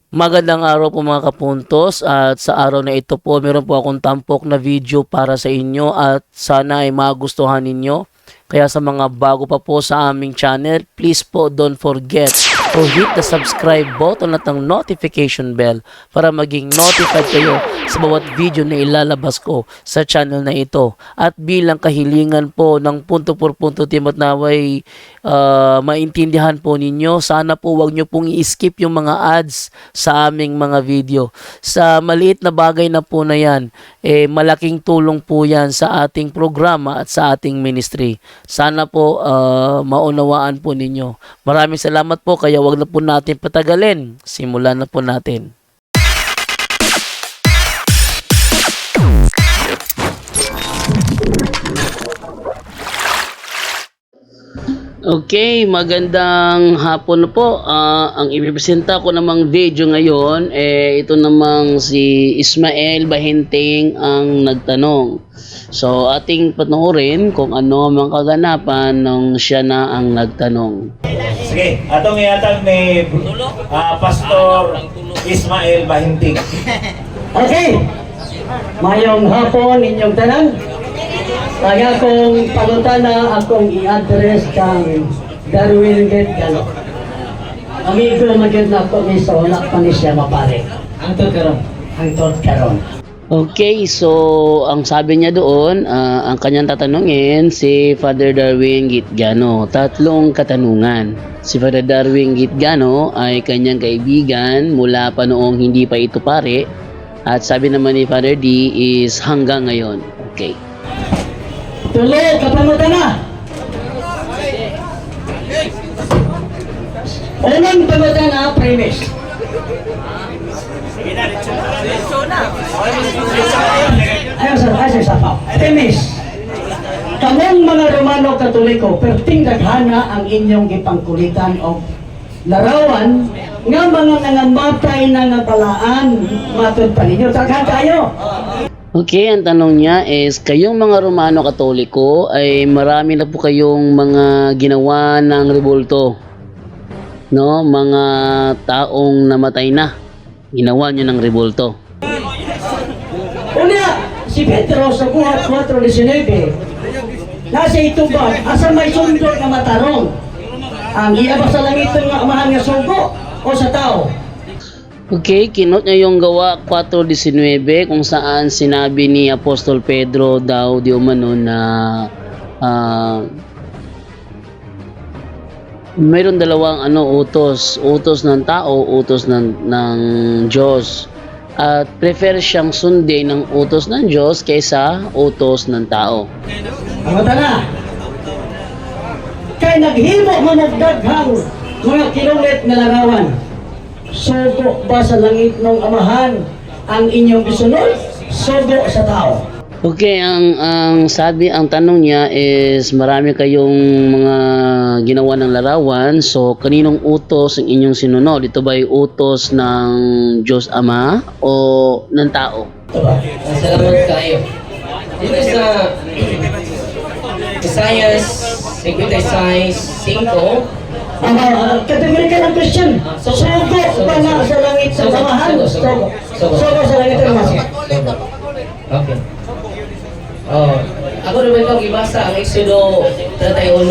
Magandang araw po mga kapuntos, at sa araw na ito po meron po akong tampok na video para sa inyo at sana ay magustuhan ninyo. Kaya sa mga bago pa po sa aming channel, please po don't forget to hit the subscribe button at ang notification bell para maging notified kayo sa bawat video na ilalabas ko sa channel na ito. At bilang kahilingan po ng punto por punto team at naway maintindihan po ninyo, sana po wag nyo pong i-skip yung mga ads sa aming mga video. Sa maliit na bagay na po na yan, malaking tulong po yan sa ating programa at sa ating ministry. Sana po maunawaan po ninyo. Maraming salamat po, kaya wag na po natin patagalin. Simulan na po natin. Okay, magandang hapon na po. Ang ipipresenta ko namang video ngayon, ito namang si Ismael Bahinting ang nagtanong. So, ating panoorin kung ano ang kaganapan nung siya na ang nagtanong. Sige, atong iatag ni Pastor Ismael Bahinting. Okay. Mayong hapon inyong tanan. Kaya kong pangutana akong i-address kang Darwin Gano. Amigo magid na ako ni sa wala pa ni siya mapare. Hangtod karon. Okay, so ang sabi niya doon, ang kanyang tatanungin si Father Darwin Gitgano. Tatlong katanungan. Si Father Darwin Gitgano ay kanyang kaibigan mula pa noong hindi pa ito pare. At sabi naman ni Father D is hanggang ngayon. Okay. Tuloy kapangutana. Unang pangutana premise. Ayun sa pa. Premise. Kamong mga Romano Katoliko, perting daghana ang inyong gipangkulitan o larawan nga mga nangamatay na nga balaan matod pa ninyo. Daghan kayo. Okay, ang tanong niya is, kayong mga Romano Katoliko ay marami na po kayong mga ginawa ng rebulto. No, mga taong namatay na. Ginawa niyo ng rebulto. Una, si Pedro sa buhat 4:19. Nasa ituban, asa may sundot nga matarong. Ang iya ba sa langit nga amahan nga sugo o sa tao? Okay, kinot niya yung gawa 4:19 kung saan sinabi ni Apostol Pedro daw di umano na mayroon dalawang utos ng tao, utos ng Diyos. At prefer siyang sundin ng utos ng Diyos kaysa utos ng tao. Ang na. Kay naghimo man og daghang mga kilomet nga larawan. Sugo ba sa langit ng amahan ang inyong gisunod? Sugo sa tao. Okay, ang tanong niya is marami kayong mga ginawa ng larawan. So, kaninong utos ang inyong sinunod? Ito ba ay utos ng Diyos Ama o ng tao? Salamat kayo. Dito sa Isaiah 56:5, Kategori ka ng Christian. Sugo ba na sa langit sa amahan? Sugo. Sugo sa langit ng amahan. okay. Ako naman itong ibasa ang Exodo 31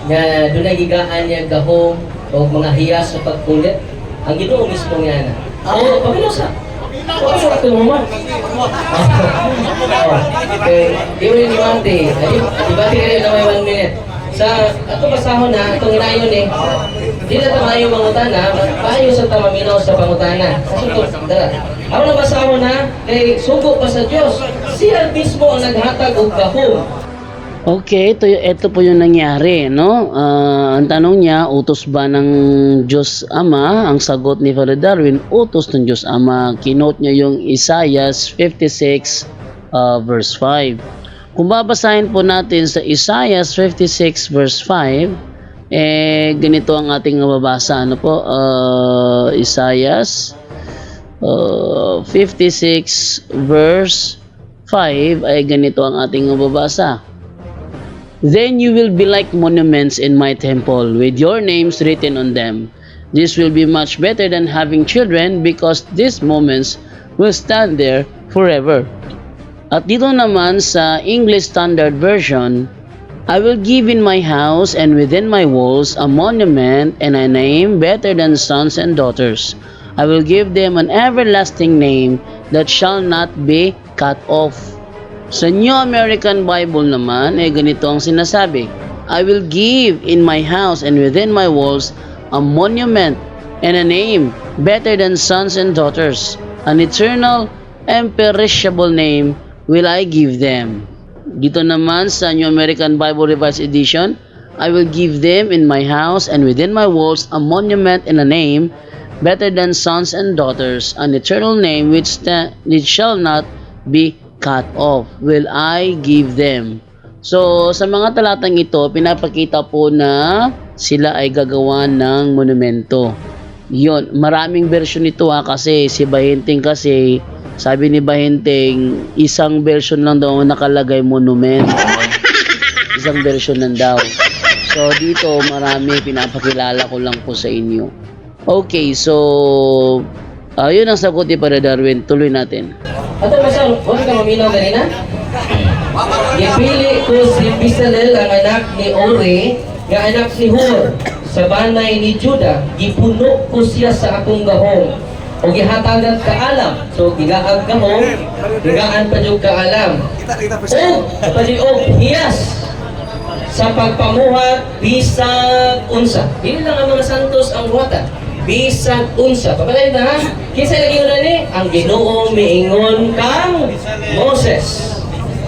na doon nagigaan niya gahong o mga hiyas sa pagkulit. Ang Ginoo mismo nga na. Pabilosa. Ako sa tumuman. Okay, di mo rin imante. Ibati ka rin na may 1 minute. Sa ato basahon na, itong inayon di na tamayo mangutana, payo sa tamaminaw sa pangutana. Kasunod, dala. Ako na basahon na, kay sugo pa sa Diyos. Siya mismo ang naghatag og gahom. Okay, ito po yung nangyari, no? Ang tanong niya, utos ba ng Diyos Ama? Ang sagot ni Father Darwin, utos ng Diyos Ama. Kinote niya yung Isaiah 56 verse 5. Kung babasahin po natin sa Isaiah 56 verse 5, ganito ang ating mababasa. Ano po? Isaiah 56 verse 5 ay ganito ang ating mababasa. Then you will be like monuments in my temple, with your names written on them. This will be much better than having children because these moments will stand there forever. At dito naman sa English Standard Version, I will give in my house and within my walls a monument and a name better than sons and daughters. I will give them an everlasting name that shall not be cut off. Sa New American Bible naman, ganito ang sinasabi, I will give in my house and within my walls a monument and a name better than sons and daughters. An eternal, imperishable name will I give them. Dito naman sa New American Bible Revised Edition, I will give them in my house and within my walls a monument and a name better than sons and daughters, an eternal name which shall not be cut off, will I give them. So, sa mga talatang ito, pinapakita po na sila ay gagawa ng monumento. Yun, maraming version nito kasi si Bahinteng kasi, sabi ni Bahinteng, isang version lang daw nakalagay monument. Isang version lang daw. So, dito marami, pinapakilala ko lang po sa inyo. Okay, so, yun ang sagot ni Padre Darwin. Tuloy natin. Ato basta, huwag ka maminaw ganina. Gipili ko si Bezalel ang anak ni Ore, nga anak ni Hur, sa banay ni Juda. Gipuno ko siya sa akong gahong. O gihatagan kaalam. So, gigaan gahong, gigaan pa yung kaalam. O, paliog, hiyas. Sa pagpamuhat, bisag unsa. Hindi lang ang mga santos ang buhatan. Bisag unsa. Papalay na ha? Kinsa lagi yun ni? Ang Ginoo miingon kang Moses.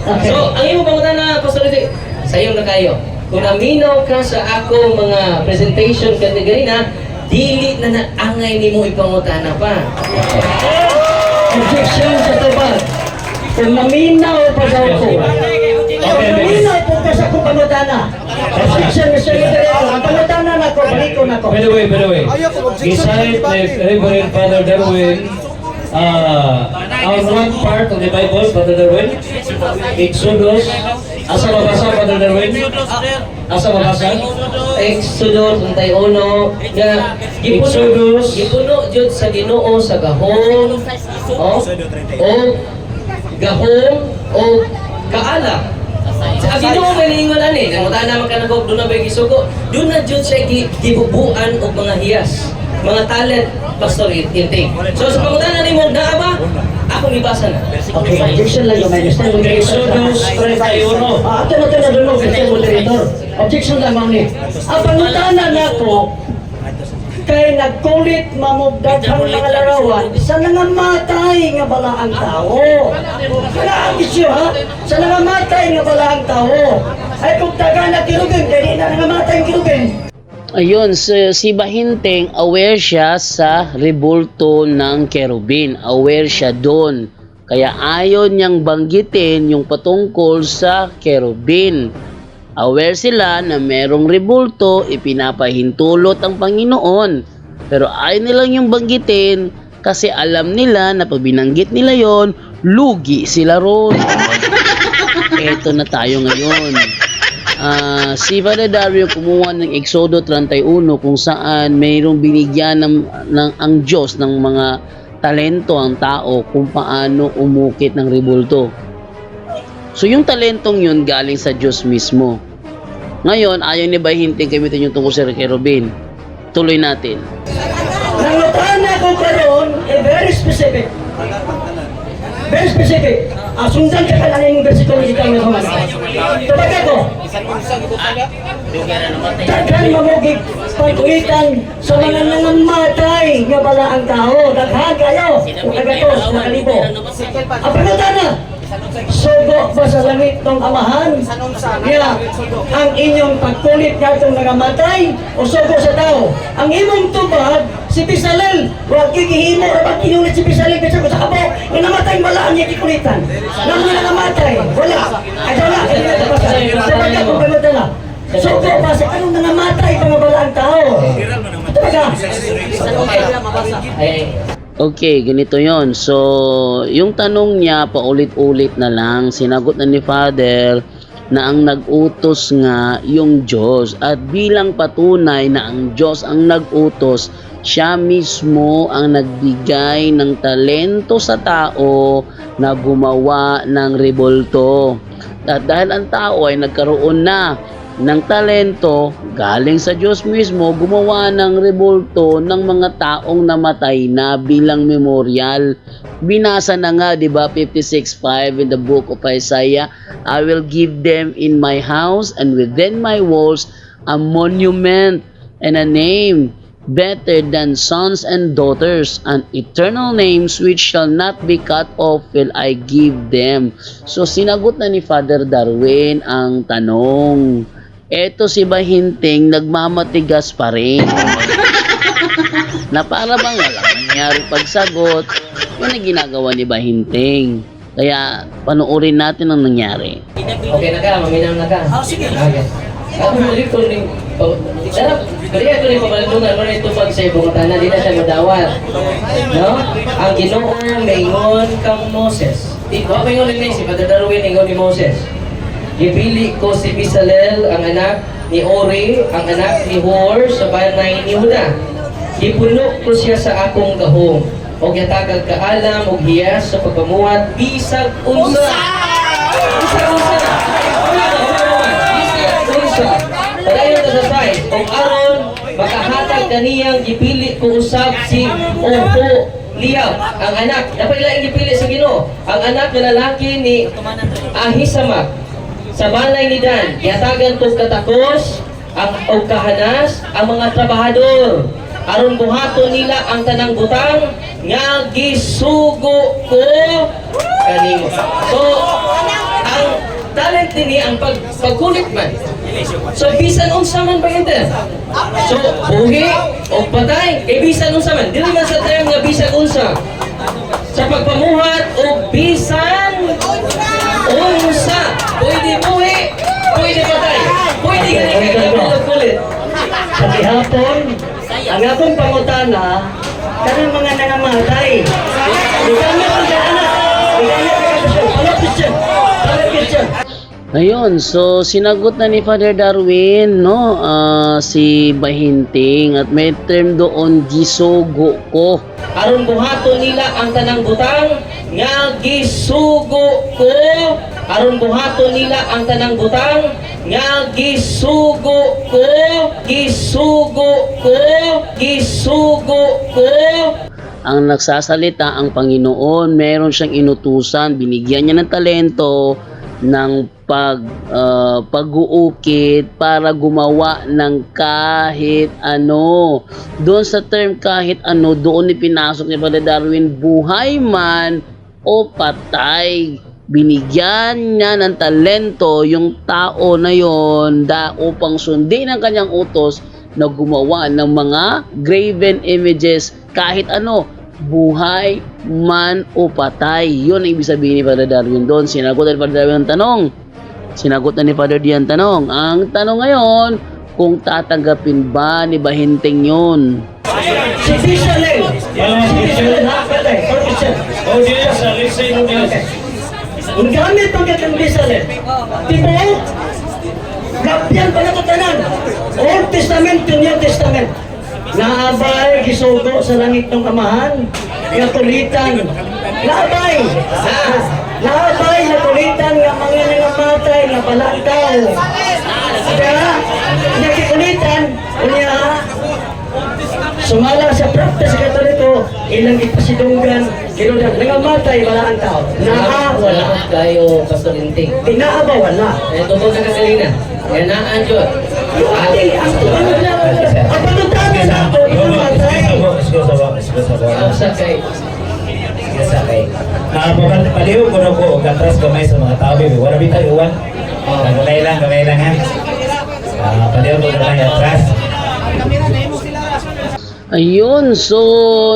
Okay. So, ang iyong pangutan na, Pastor Ricky, sa iyo na kayo. Kung naminaw ka sa akong mga presentation kanina, dili na naangay ni mo ipangutana pa. Objection sa tubag. Kung maminaw pa daw ko. Kung maminaw po ka sa kong pangutana. Objection, Mr. Moderator. Ang pangutana na ko, balik ko na ko. By the way, beside Reverend Father Darwin, on one part of the Bible, Father Darwin, Exodus, asa mabasa, Father Darwin? Asa mabasa? Exodus, untay uno, nga Exodus. gipuno jud sa Ginoo sa gahom, o gahom o kaala. Sa Ginoo galingon ani, nangutan naman ka nagog doon na ba gisugo. Doon na jud siya gibubuan og mga hiyas, mga talent, Pastor Intake. So sa pangutan nimo naa ba? Akong ibasa na. Okay, objection lang yung Mr. Moderator. Exodus 31. Ato na ito na doon, Mr. Moderator. Objection lamang ni. Ang pangutana na ko, kay nagkulit mamugdag ang mga larawan sa nangamatay nga bala ang tao. Kaya ang isyo ha? Sa nangamatay nga bala ang tao. Ay kung taga na kirugin, kaya na nangamatay ang kirugin. Ayun, si Bahinteng, aware siya sa rebulto ng kerubin. Aware siya doon. Kaya ayaw niyang banggitin yung patungkol sa kerubin. Aware sila na merong rebulto, ipinapahintulot ang Panginoon. Pero ayaw nilang yung banggitin kasi alam nila na pag binanggit nila yon, lugi sila ron. Eto na tayo ngayon. Si Father Dario kumuha ng Exodo 31 kung saan mayroong binigyan ng ang Diyos ng mga talento ang tao kung paano umukit ng rebulto. So yung talentong yun galing sa Diyos mismo. Ngayon, ayaw ni Bahinteng gamitin yung tungkol sa kerubin. Tuloy natin. Nangutana ko karon, very specific. Very specific. Sundan ka ka lang yung versikulo dito ang mga Tubag ako. Daghan mamugig pagkuitan sa mga nangamatay nga bala ang tao. Daghan kayo. Kung kagatos, nakalibo. Ang pangutana, sugo ba sa langit ng amahan? Yeah. Ang inyong pagkulit nga itong nangamatay o sugo sa tao? Ang imong tubag, si Bezalel, huwag kikihimo o ba't inulit si Bezalel kasi ko sa kabo, yung namatay malaan niya kikulitan. Nang niya nangamatay, wala. Ay, wala. Tubag ako, pagkulitan na. Sugo ba sa anong nangamatay pang bala ang tao? Tubag ka. Okay, ganito yon. So, yung tanong niya, paulit-ulit na lang, sinagot na ni Father na ang nag-utos nga yung Diyos. At bilang patunay na ang Diyos ang nag-utos, siya mismo ang nagbigay ng talento sa tao na gumawa ng rebulto. At dahil ang tao ay nagkaroon na ng talento galing sa Diyos mismo, gumawa ng rebulto ng mga taong namatay na bilang memorial. Binasa na nga, di ba, 56:5 in the book of Isaiah, I will give them in my house and within my walls a monument and a name better than sons and daughters, and eternal names which shall not be cut off will I give them. So sinagot na ni Father Darwin ang tanong. Eto si Bahinting nagmamatigas pa rin. Na para bang walang nangyari pagsagot, yun ang ginagawa ni Bahinting. Kaya panoorin natin ang nangyari. Okay na ka, maminaw na ka. Sige. Okay. Ako muli ko rin, sarap, kaya ko rin pabalungan mo rin tupag sa ibong tanan, di na siya madawat. No? Ang Ginoo maingon kang Moses. Di ba maingon rin si Father Darwin, ingon ni Moses. Gipili ko si Bezalel, ang anak ni Ori, ang anak ni Hor, sa banay ni Huda. Gipuno ko siya sa akong gahong, o yatagag kaalam, o hiyas sa pagpamuhat, bisag unsa! Bisag unsa! Bisag unsa! Padayon ka sa side, o aron, makahatag kaniyang gipili ko usab si Oho Liab, ang anak, dapat ilang gipili sa Ginoo, ang anak na lalaki ni Ahisamak, sa balay ni Dan, yatagan ko katakos, ang kahanas, ang mga trabahador, aron buhaton nila ang tanang butang, nga gisugo ko kanimo. So, ang talent din ang pagkulit man. So, bisan unsa man ba ito? So, buhi o patay, bisan unsa man. Dili man sa term nga bisan unsa. Sa pagpamuhat o bisan unsa. Pwede buhi, pwede patay, pwede ganyan kayo kulit. Sa gihapon, ang akong pangutana, kanang mga nangamatay. Ikamit ang anak. Ikamit ang kapasyon. Pala Christian. Ayun, so sinagot na ni Father Darwin, no, si Bahinting, at may term doon, gisugo ko. Aron buhaton nila ang tanang butang, nga gisugo ko. Aron buhaton nila ang tanang butang, nga gisugo ko. Gisugo ko. Gisugo ko. Ang nagsasalita ang Panginoon, meron siyang inutusan, binigyan niya ng talento, ng pag-uukit para gumawa ng kahit ano. Doon sa term kahit ano, doon ipinasok ni Father Darwin, buhay man o patay. Binigyan niya ng talento yung tao na yon upang sundin ang kanyang utos na gumawa ng mga graven images kahit ano, buhay man o patay. Yun ang ibig sabihin ni Father Darwin doon. Sinagot na ni Father Darwin ang tanong. Sinagot na ni Father Dian tanong. Ang tanong ngayon, kung tatanggapin ba ni Bahinting yun? Si Bezalel. Si Bezalel patay. Or Christian. Oh, yes, listen to this. Ang gamit pang katang Bezalel. Tipo, Gapyan pa na katanan. Old Testament to New Testament. Naabay, gisugo sa langit ng amahan. Nakulitan. Naabay. Naabay, nakulitan nga mga nangamatay na balakaw. Kaya, nakikulitan, unya, sumala sa practice sa Katoliko, ilang ipasidunggan, kinulang, nangamatay, wala ang tao. Wala. Kayo, Pastor Inting. Inaaba, wala. Tungkol sa kasalina. Yan na, Anjo. Ang tumanod na, ang panutagan na ako, inamatay. Sakay. Paliw ko na ko, katras kamay sa mga tabi. Wala bitang iwan. Gamay lang ha. Paliw ko na lang atras. Ayun, so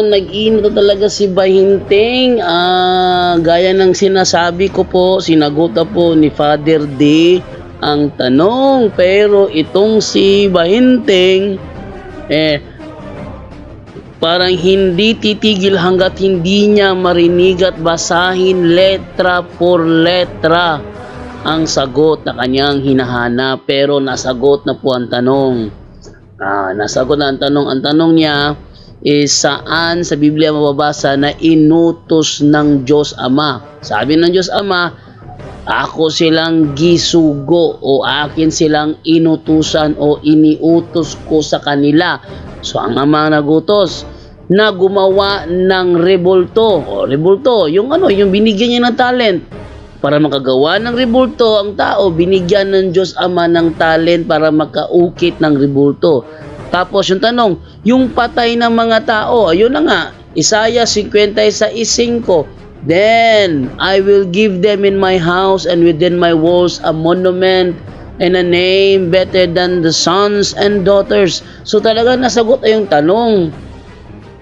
nag-init na talaga si Bahinting. Gaya ng sinasabi ko po, sinagot na po ni Father D ang tanong. Pero itong si Bahinting, parang hindi titigil hanggat hindi niya marinig at basahin letra por letra ang sagot na kanyang hinahanap. Pero nasagot na po ang tanong. Nasagot na ang tanong. Ang tanong niya, is saan sa Biblia mababasa na inutos ng Diyos Ama. Sabi ng Diyos Ama, ako silang gisugo o akin silang inutusan o iniutos ko sa kanila. So ang Ama nagutos na gumawa ng rebulto. O rebulto, yung binigyan niya ng talent. Para makagawa ng rebulto, ang tao binigyan ng Diyos Ama ng talent para makaukit ng rebulto. Tapos yung tanong, yung patay ng mga tao, ayun na nga, Isaiah 56:5. Then I will give them in my house and within my walls a monument and a name better than the sons and daughters. So talaga nasagot ay yung tanong.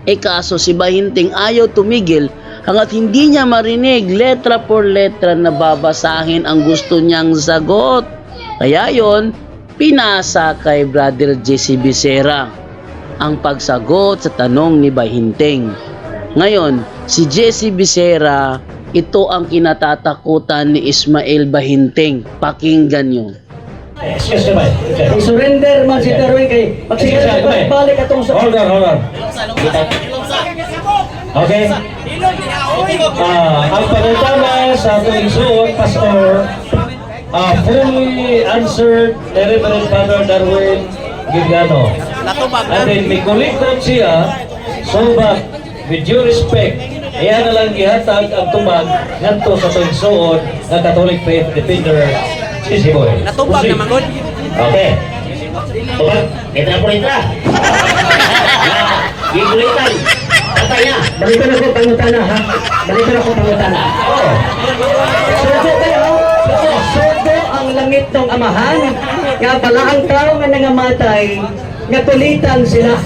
Kaso si Bahinting ayaw tumigil hanggat hindi niya marinig letra por letra na babasahin ang gusto niyang sagot. Kaya yon, pinasa kay Brother JC Becerra ang pagsagot sa tanong ni Bahinting. Ngayon, si JC Becerra, ito ang kinatatakutan ni Ismael Bahinting. Pakinggan niyo. Excuse me. Okay. I-surrender man si Darwin kay magsigalit balik atong sa Hold on. Okay. Ang panutama sa ating suot, Pastor, fully answered ni Reverend Father Darwin Gigliano. And then may kulikot siya, so but with due respect, ayan na lang gihatag ang tubag nganto sa ating suot ng Catholic Faith Defender, Sisi Boy. Natumbag naman gud. Okay. Tubag, letra. Gigulitan. Tatay na. balikan ako pangutana ha. Balikan ako pangutana. Sugo kayo. Sugo ang langit ng amahan. Nga pala ang tao nga nangamatay, nga kulitan sila.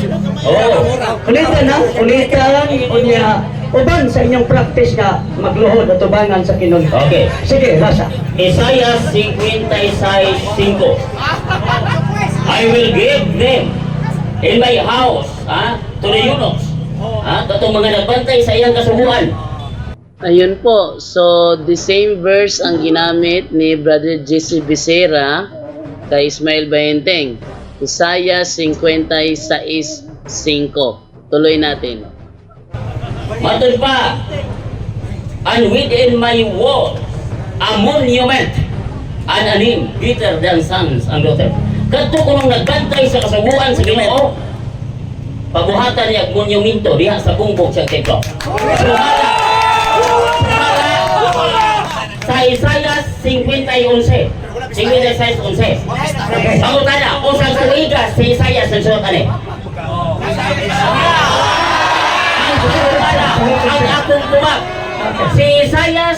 Kulitan ha? Kulitan. Unya, uban sa inyong practice nga magluhod at tubangan sa kinun. Okay. Sige, basa. Isaiah 56:5. I will give them in my house, to the eunuchs, katong mga nagbantay sa iyang kasubuan. Ayun po. So, the same verse ang ginamit ni Brother JC Becerra kay Ismael Bahinting. Isaiah 56:5. Tuloy natin. Matod pa, and within my wall, a monument, and a name better than sons and daughters. Kadto ko nung nagbantay sa kasubuan sa Ginoo, pabuhatan niya monumento diha sa bungbog sa templo. Sumala sa Isaiah 56:11. Pangutana, usang tuigas si Isaiah sa suot ani. Ang akong tubag. Si Isaiah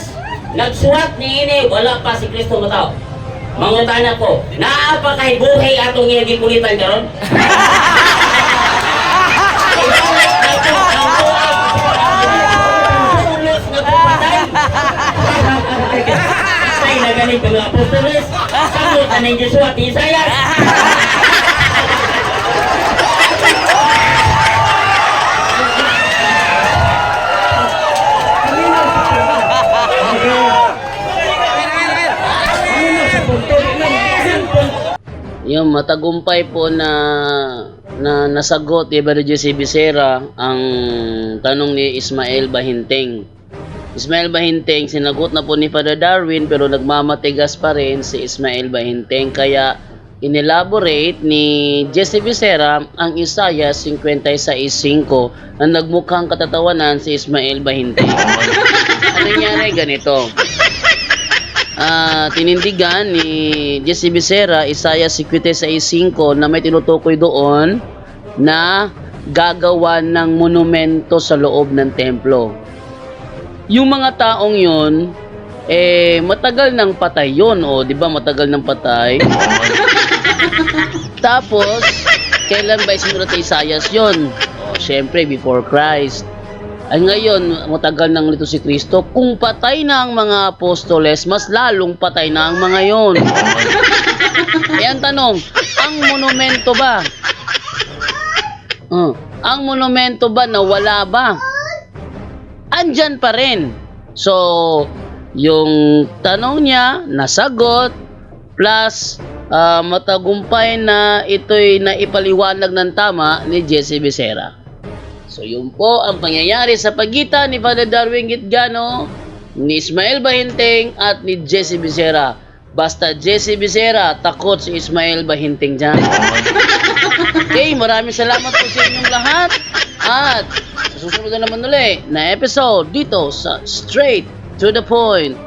nagsuwat ni ini, wala pa si Kristo matao. Mangutana ko, naa pa kay buhay atong iyang gikulitan karon? Ay, nagaling ko mga apostoles. Sagutan ng Joshua at Isaiah. Yung matagumpay po na nasagot ni Brother JC Becerra ang tanong ni Ismael Bahinting. Ismael Bahinting, sinagot na po ni Father Darwin pero nagmamatigas pa rin si Ismael Bahinting. Kaya inelaborate ni JC Becerra ang Isaiah 56:5 na nagmukhang katatawanan si Ismael Bahinting. Ano nangyari? Ganito. Tinindigan ni JC Becerra Isaiah 56:5 na may tinutukoy doon na gagawa ng monumento sa loob ng templo. Yung mga taong yun, matagal nang patay yun, di ba matagal nang patay? Tapos, kailan ba isinulat sa Isaiah yun? Syempre, before Christ. Ay ngayon, matagal nang lito si Kristo. Kung patay na ang mga apostoles, mas lalong patay na ang mga yon. Ang tanong, ang monumento ba? Ang monumento ba nawala ba? Andyan pa rin. So, yung tanong niya, nasagot, plus matagumpay na ito'y naipaliwanag ng tama ni JC Becerra. So yun po ang pangyayari sa pagitan ni Father Darwin Gitgano, ni Ismael Bahinteng at ni Jesse Becerra. Basta Jesse Becerra, takot si Ismael Bahinteng dyan. Okay, maraming salamat po sa inyong lahat. At sa susunod na naman ulit na episode dito sa Straight to the Point.